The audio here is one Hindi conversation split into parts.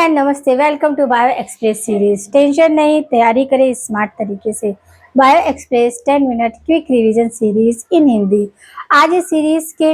एंड नमस्ते। Welcome to bio express series. Tension नहीं, तैयारी करें स्मार्ट तरीके से। Bio express 10 minute quick revision series in Hindi. आज इस सीरीज के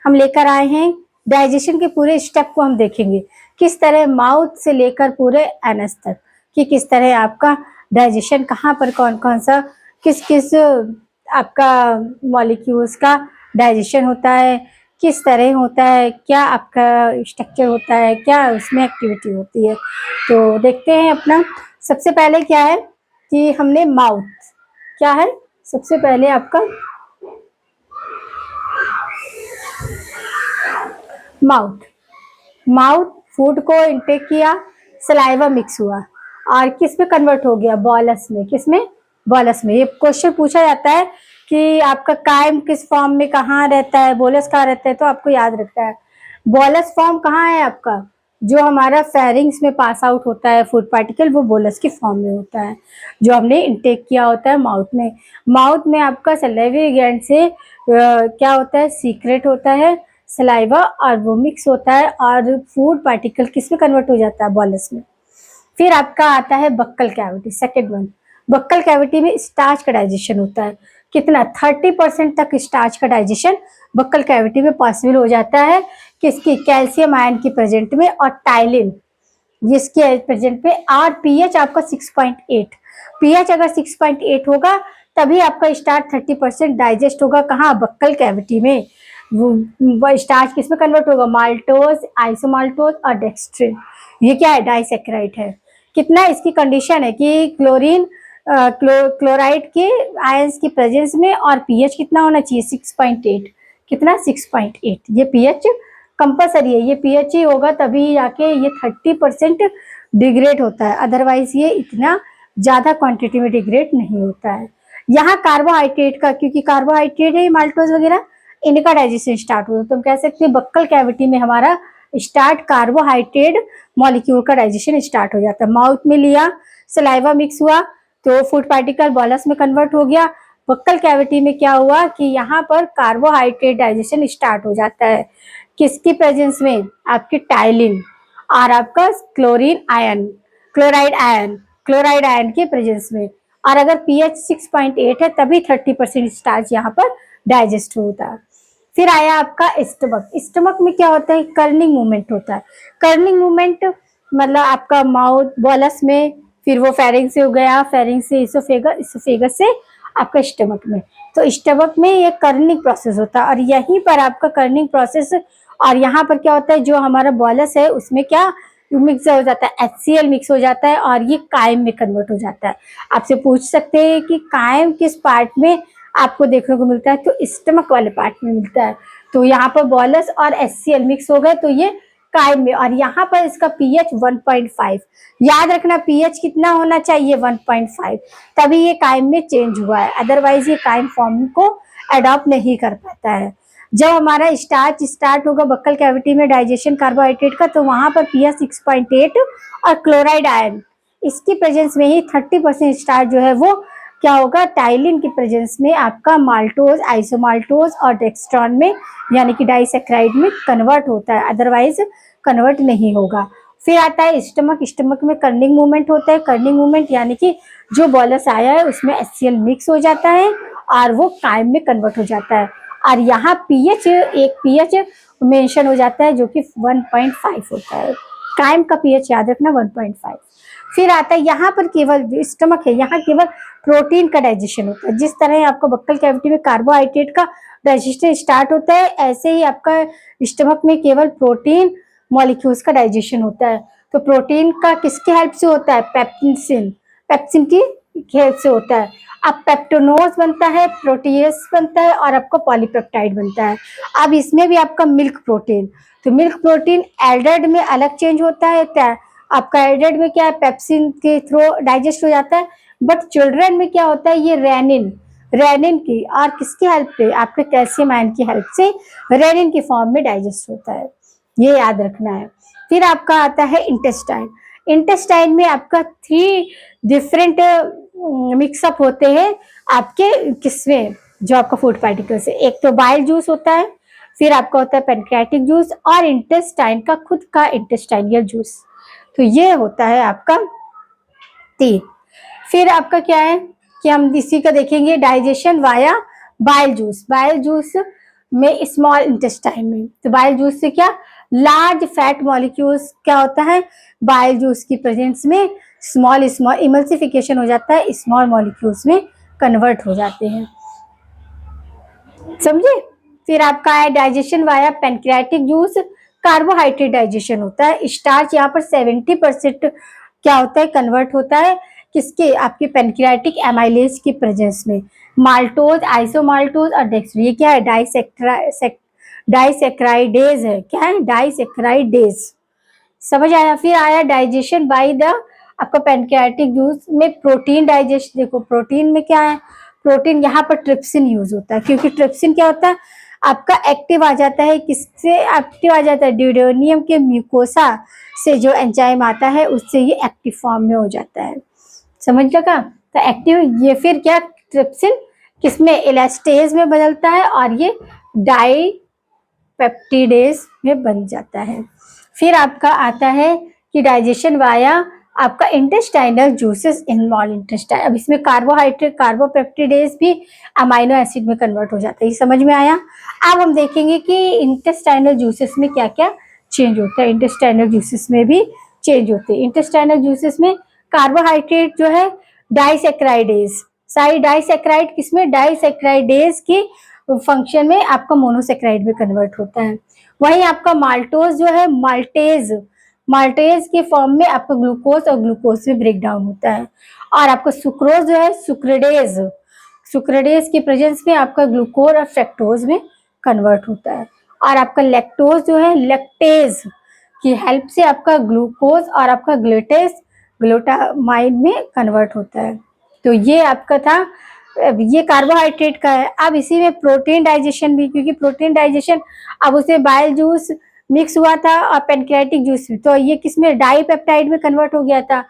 हम लेकर आए हैं डाइजेशन के पूरे स्टेप को हम देखेंगे, किस तरह माउथ से लेकर पूरे एनस तक कि किस तरह आपका डाइजेशन कहाँ पर कौन कौन सा किस किस आपका मॉलिक्यूल्स का डाइजेशन होता है, किस तरह होता है, क्या आपका स्ट्रक्चर होता है, क्या उसमें एक्टिविटी होती है। तो देखते हैं अपना। सबसे पहले क्या है कि हमने माउथ, क्या है सबसे पहले आपका माउथ। माउथ फूड को इंटेक किया, सलाइवा मिक्स हुआ और किस में कन्वर्ट हो गया, बॉलस में। किस में? बॉलस में। ये क्वेश्चन पूछा जाता है कि आपका कायम किस फॉर्म में कहाँ रहता है, बोलस कहाँ रहता है, तो आपको याद रखना है बॉलस फॉर्म कहाँ है आपका। जो हमारा फेरिंग्स में पास आउट होता है फूड पार्टिकल, वो बोलस के फॉर्म में होता है, जो हमने इंटेक किया होता है माउथ में। माउथ में आपका सलाइवरी ग्लैंड से क्या होता है, सीक्रेट होता है सलाइवा, और वो मिक्स होता है और फूड पार्टिकल किस में कन्वर्ट हो जाता है, बॉलस में। फिर आपका आता है buccal cavity, second one. Buccal cavity में स्टार्च का डाइजेशन होता है। कितना? 30% तक स्टार्च का डाइजेशन बक्कल कैविटी में पॉसिबल हो जाता है। किसकी? कैल्शियम आयन की प्रेजेंट में और टाइलिन जिसके प्रेजेंट में। और पीएच आपका 6.8। पीएच अगर 6.8 होगा तभी आपका स्टार्च 30% डाइजेस्ट होगा। कहाँ? बक्कल कैविटी में। वो स्टार्च किस में कन्वर्ट होगा? माल्टोज, आइसोमाल्टोज और डेक्स्ट्रिन। ये क्या है? डाइसेक्राइड है। कितना इसकी कंडीशन है कि क्लोरीन क्लोराइड के आयंस की प्रेजेंस में, और पीएच कितना होना चाहिए? 6.8। कितना? 6.8। ये पीएच कंपलसरी है, ये पीएच ही होगा तभी जाके ये 30% डिग्रेड होता है, अदरवाइज ये इतना ज्यादा क्वांटिटी में डिग्रेड नहीं होता है। यहाँ कार्बोहाइड्रेट का, क्योंकि कार्बोहाइड्रेट है माल्टोज वगैरह, इनका डाइजेशन स्टार्ट होता है। तो हम कह सकते हैं बक्कल कैविटी में हमारा स्टार्ट कार्बोहाइड्रेट मॉलिक्यूल का डाइजेशन स्टार्ट हो जाता है। माउथ में लिया, सलाइवा मिक्स हुआ तो फूड पार्टिकल बॉलस में कन्वर्ट हो गया। बक्कल कैविटी में क्या हुआ कि यहाँ पर कार्बोहाइड्रेट डाइजेशन स्टार्ट हो जाता है। किसकी प्रेजेंस में? आपके टाइलिन और आपका क्लोरीन आयन, क्लोराइड आयन के प्रेजेंस में। और अगर पीएच 6.8 है तभी 30% स्टार्च यहाँ पर डाइजेस्ट होता है। फिर आया आपका स्टमक। स्टमक में क्या होता है? कर्निंग मूवमेंट होता है। कर्निंग मूवमेंट मतलब आपका माउथ बॉलस में, फिर वो फेरिंग्स से हो गया, फेरिंग्स से इसोफेगस, इसोफेगस से आपका स्टमक में। तो स्टमक में ये कर्निंग प्रोसेस होता है और यहीं पर आपका कर्निंग प्रोसेस। और यहाँ पर क्या होता है, जो हमारा बॉलस है उसमें क्या मिक्स हो जाता है, HCl मिक्स हो जाता है और ये कायम में कन्वर्ट हो जाता है। आपसे पूछ सकते हैं कि कायम किस पार्ट में आपको देखने को मिलता है, तो स्टमक वाले पार्ट में मिलता है। तो यहाँ पर बॉलस और HCl मिक्स हो गए तो ये कायम में। और यहाँ पर इसका पीएच 1.5, याद रखना पीएच कितना होना चाहिए? 1.5, तभी ये कायम में चेंज हुआ है, अदरवाइज ये कायम फॉर्म को अडॉप्ट नहीं कर पाता है। जब हमारा स्टार्च स्टार्ट होगा बक्कल कैविटी में डाइजेशन कार्बोहाइड्रेट का, तो वहां पर पीएच 6.8 और क्लोराइड आयन इसकी प्रेजेंस में ही 30% स्टार्च जो है वो क्या होगा, टाइलिन की प्रेजेंस में आपका माल्टोज, आइसोमाल्टोज और डेक्स्ट्रॉन में यानी कि डाइसेक्राइड में कन्वर्ट होता है, अदरवाइज कन्वर्ट नहीं होगा। फिर आता है स्टमक। स्टमक में कर्निंग मूवमेंट होता है। कर्निंग मूवमेंट यानी कि जो बॉलस आया है उसमें HCl मिक्स हो जाता है और वो कायम में कन्वर्ट हो जाता है। और यहाँ पीएच, एक पीएच मेंशन हो जाता है जो कि 1.5 होता है। कायम का पीएच याद रखना 1.5। फिर आता है यहाँ पर केवल जो स्टमक है, यहाँ केवल प्रोटीन का डाइजेशन होता है। जिस तरह आपको बक्कल कैविटी में कार्बोहाइड्रेट का डाइजेशन स्टार्ट होता है, ऐसे ही आपका स्टमक में केवल प्रोटीन मॉलिक्यूल्स का डाइजेशन होता है। तो प्रोटीन का किसके हेल्प से होता है? पेप्सिन, पेप्सिन की हेल्प से होता है। अब पेप्टोनोज बनता है, प्रोटीएस बनता है और आपका पॉलीपेप्टाइड बनता है। अब इसमें भी आपका मिल्क प्रोटीन, तो मिल्क प्रोटीन एल्डर्ड में अलग चेंज होता है। आपका एल्डर्ड में क्या है, पेप्सिन के थ्रू डाइजेस्ट हो जाता है। बट चिल्ड्रन में क्या होता है, ये रेनिन की और किसकी हेल्प पे? आपके कैल्शियम आयन की हेल्प से रेनिन की फॉर्म में डाइजेस्ट होता है, ये याद रखना है। फिर आपका आता है इंटेस्टाइन। इंटेस्टाइन में आपका 3 डिफरेंट मिक्सअप होते हैं आपके किसमें, जो आपका फूड पार्टिकल से। एक तो बाइल जूस होता है, फिर आपका होता है पेनक्रियाटिक जूस और इंटेस्टाइन का खुद का इंटेस्टाइनियल जूस। तो ये होता है आपका 3। फिर आपका क्या है कि हम इसी का देखेंगे digestion via bile juice. Bile juice में स्मॉल इंटेस्टाइन में, तो बाइल जूस से क्या लार्ज फैट मॉलिक्यूल्स क्या होता है, बाइल जूस की प्रेजेंस में स्मॉल स्मॉल इमल्सिफिकेशन हो जाता है, स्मॉल मॉलिक्यूल्स में कन्वर्ट हो जाते हैं, समझे। फिर आपका है digestion via pancreatic juice, carbohydrate digestion होता है, स्टार्च यहाँ पर 70% क्या होता है कन्वर्ट होता है किसके, आपके पैनक्रियाटिक एमाइलेज की प्रेजेंस में, माल्टोज, आइसोमाल्टोज और डेक्सट्रो, ये क्या है डाइसेक्राइडेज है, क्या है डाइसेक्राइडेज, समझ आया। फिर आया डाइजेशन बाय द आपका पैनक्रियाटिक जूस में प्रोटीन डाइजेशन, देखो प्रोटीन में क्या है, प्रोटीन यहाँ पर ट्रिप्सिन यूज होता है, क्योंकि ट्रिप्सिन क्या होता है आपका एक्टिव आ जाता है, किससे एक्टिव आ जाता है, ड्यूडेनियम के म्यूकोसा से जो एंजाइम आता है उससे ये एक्टिव फॉर्म में हो जाता है, समझ लगा। तो एक्टिव ये फिर क्या ट्रिप्सिन किसमें इलास्टेज में बदलता है और ये डाई पेप्टिडेज में बन जाता है। फिर आपका आता है कि डाइजेशन वाया आपका intestinal juices in small intestine, अब इसमें कार्बोहाइड्रेट कार्बोपेप्टिडेज भी अमाइनो एसिड में कन्वर्ट हो जाता है, ये समझ में आया। अब हम देखेंगे कि इंटेस्टाइनल जूसेस में क्या क्या चेंज होता है, इंटेस्टाइनल जूसेस में भी चेंज होते हैं। इंटेस्टाइनल जूसेस में कार्बोहाइड्रेट जो है डाइसेक्राइडेज, सारी डाइसेक्राइड किसमें, डाइसेक्राइडेज की फंक्शन में आपका मोनोसेक्राइड में कन्वर्ट होता है। वहीं आपका माल्टोज जो है माल्टेज, माल्टेज के फॉर्म में आपका ग्लूकोज और ग्लूकोज में ब्रेक डाउन होता है। और आपका सुक्रोज जो है सुक्रेडेज, सुक्रेडेज की प्रेजेंस में आपका ग्लूकोज और फ्रैक्टोज में कन्वर्ट होता है। और आपका लैक्टोज जो है लैक्टेज की हेल्प से आपका ग्लूकोज और आपका ग्लूटेज ग्लूटामाइन में कन्वर्ट होता है। तो ये आपका था, ये कार्बोहाइड्रेट का है। अब इसी में प्रोटीन डाइजेशन भी, क्योंकि प्रोटीन डाइजेशन अब उसे बाइल जूस मिक्स हुआ था और पैनक्रियाटिक जूस में, तो ये किसमें डाईपेप्टाइड में कन्वर्ट हो गया था।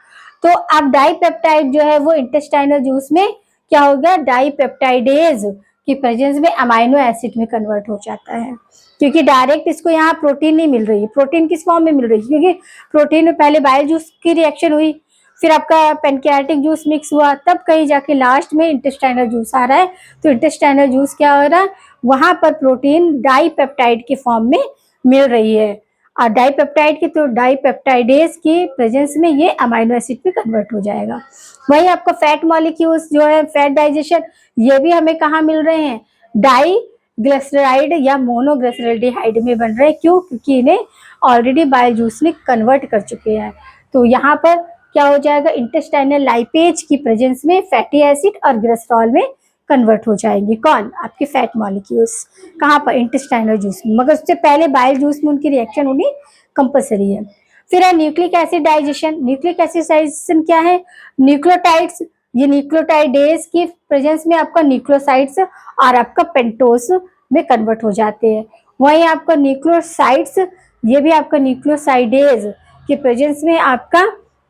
तो अब डाईपेप्टाइड जो है वो इंटेस्टाइनल जूस में क्या हो गया, डाईपेप्टाइडेज की प्रेजेंस में अमाइनो एसिड में कन्वर्ट हो जाता है, क्योंकि डायरेक्ट इसको यहाँ प्रोटीन नहीं मिल रही है। प्रोटीन किस फॉर्म में मिल रही है, क्योंकि प्रोटीन में पहले बाइल जूस की रिएक्शन हुई, फिर आपका पैनक्रियाटिक जूस मिक्स हुआ, तब कहीं जाके लास्ट में इंटेस्टाइनल जूस आ रहा है। तो इंटेस्टाइनल जूस क्या हो रहा है, वहां पर प्रोटीन डाईपेप्टाइड के फॉर्म में मिल रही है, और डाईपेप्टाइड की तो डाईपेप्टाइडेज की प्रेजेंस में ये अमाइनो एसिड में कन्वर्ट हो जाएगा। वही आपका फैट मॉलिक्यूल्स जो है फैट डाइजेशन, ये भी हमें कहाँ मिल रहे हैं, डाई ग्लिसराइड या मोनोग्लिसराइड में बन रहे हैं। क्यों, क्योंकि इन्हें ऑलरेडी बाइल जूस में कन्वर्ट कर चुके हैं। तो यहाँ पर क्या हो जाएगा, इंटेस्टाइनल लाइपेज की प्रेजेंस में फैटी एसिड और ग्लिसरॉल में कन्वर्ट हो जाएंगे, कौन, आपके फैट मॉलिक्यूल्स, कहाँ पर, इंटेस्टाइनल जूस में, मगर उससे पहले बाइल जूस में उनकी रिएक्शन होनी कंपलसरी है। फिर है nucleic acid digestion. Nucleic acid digestion क्या है, न्यूक्लियोटाइड्स, ये न्यूक्लियोटाइडेज की प्रेजेंस में आपका न्यूक्लियोसाइड्स और आपका पेंटोस में कन्वर्ट हो जाते हैं। वहीं आपका न्यूक्लियोसाइड्स, ये भी आपका न्यूक्लियोसाइडेज की प्रेजेंस में आपका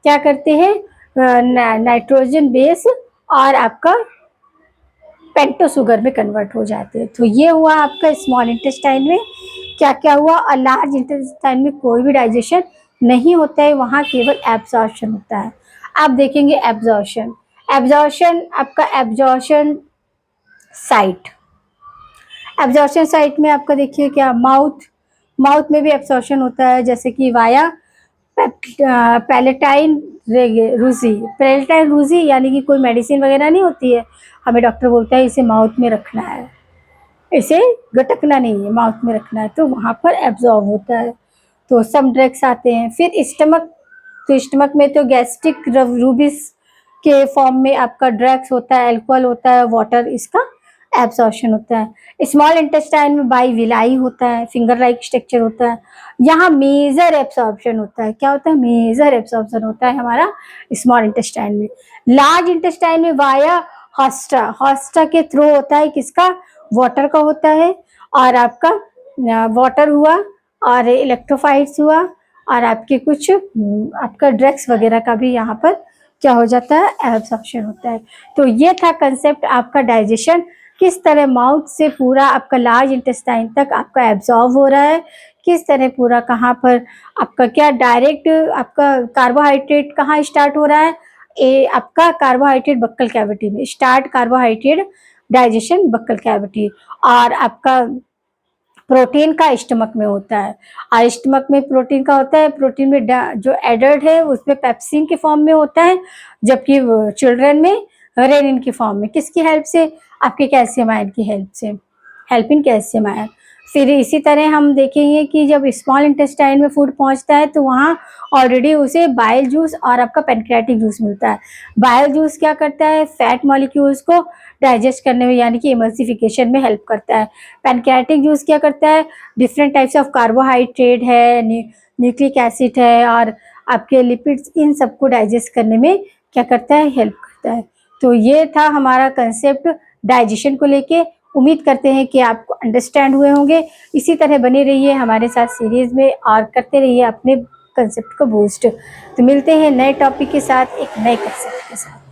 क्या करते हैं, नाइट्रोजन बेस और आपका पेंटो शुगर में कन्वर्ट हो जाते हैं। तो ये हुआ आपका स्मॉल इंटेस्टाइन में क्या क्या हुआ, और लार्ज इंटेस्टाइन में कोई भी डाइजेशन नहीं होता है, वहाँ केवल एब्जॉर्प्शन होता है। अब देखेंगे एब्जॉर्प्शन। एब्जॉर्प्शन आपका एब्जॉर्प्शन साइट, एब्जॉर्प्शन साइट में आपका देखिए क्या, माउथ, माउथ में भी एब्जॉर्प्शन होता है, जैसे कि वाया पैलेटाइन रूजी, पैलेटाइन रूजी यानी कि कोई मेडिसिन वगैरह नहीं होती है, हमें डॉक्टर बोलता है इसे माउथ में रखना है, इसे गटकना नहीं है, माउथ में रखना है, तो वहाँ पर एब्जॉर्ब होता है। तो सम ड्रग्स आते हैं। फिर स्टमक, तो स्टमक में तो गैस्ट्रिक रूबिस के फॉर्म में आपका ड्रग्स होता है, अल्कोहल होता है, वाटर, इसका एब्जॉर्प्शन होता है। स्मॉल इंटेस्टाइन में बाई विलाई होता है, फिंगर लाइक स्ट्रक्चर होता है, यहाँ मेजर एब्जॉर्प्शन होता है। क्या होता है, मेजर एब्जॉर्प्शन होता है हमारा स्मॉल इंटेस्टाइन में। लार्ज इंटेस्टाइन में वाया हॉस्टा, हॉस्टा के थ्रू होता है, किसका, वाटर का होता है, और आपका वाटर हुआ और इलेक्ट्रोफाइट्स हुआ और आपके कुछ आपका ड्रग्स वगैरह का भी यहाँ पर क्या हो जाता है, एब्जॉर्प्शन होता है। तो ये था कंसेप्ट आपका डाइजेशन, किस तरह माउथ से पूरा आपका लार्ज इंटेस्टाइन तक आपका एब्जॉर्ब हो रहा है, किस तरह पूरा कहाँ पर आपका क्या डायरेक्ट आपका कार्बोहाइड्रेट कहाँ स्टार्ट हो रहा है, ये आपका कार्बोहाइड्रेट बक्कल कैविटी में start, carbohydrate digestion buccal cavity, और आपका प्रोटीन का स्टमक में होता है। और स्टमक में प्रोटीन का होता है, प्रोटीन में जो एडल्ट है उसमें पेप्सिन के फॉर्म में होता है, जबकि चिल्ड्रन में रेनिन की फॉर्म में। किसकी हेल्प से? आपके कैल्शियम आयन की हेल्प से, हेल्पिंग कैल्शियम आयन। फिर इसी तरह हम देखेंगे कि जब स्मॉल इंटेस्टाइन में फूड पहुंचता है तो वहाँ ऑलरेडी उसे बाइल जूस और आपका पेनक्रियाटिक जूस मिलता है। बाइल जूस क्या करता है? फैट मॉलिक्यूल्स को डाइजेस्ट करने में यानी कि इमल्सिफिकेशन में हेल्प करता है। पैनक्रियाटिक जूस क्या करता है? डिफरेंट टाइप्स ऑफ कार्बोहाइड्रेट है, न्यूक्लिक एसिड है और आपके लिपिड्स, इन सबको डाइजेस्ट करने में क्या करता है? हेल्प करता है। तो ये था हमारा कंसेप्ट डाइजेशन को लेके। उम्मीद करते हैं कि आपको अंडरस्टैंड हुए होंगे। इसी तरह बने रहिए हमारे साथ सीरीज में और करते रहिए अपने कंसेप्ट को बूस्ट। तो मिलते हैं नए टॉपिक के साथ, एक नए कंसेप्ट के साथ।